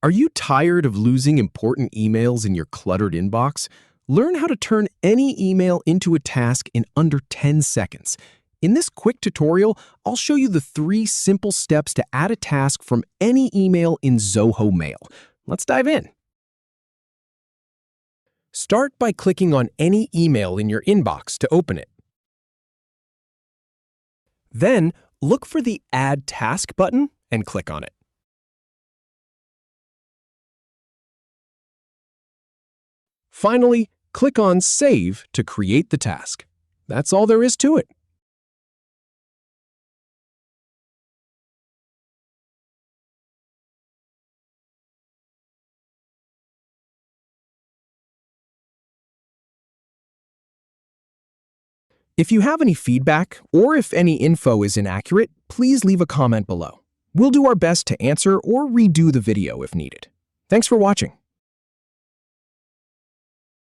Are you tired of losing important emails in your cluttered inbox? Learn how to turn any email into a task in under 10 seconds. In this quick tutorial, I'll show you the 3 simple steps to add a task from any email in Zoho Mail. Let's dive in. Start by clicking on any email in your inbox to open it. Then, look for the Add Task button and click on it. Finally, click on Save to create the task. That's all there is to it. If you have any feedback or if any info is inaccurate, please leave a comment below. We'll do our best to answer or redo the video if needed. Thanks for watching.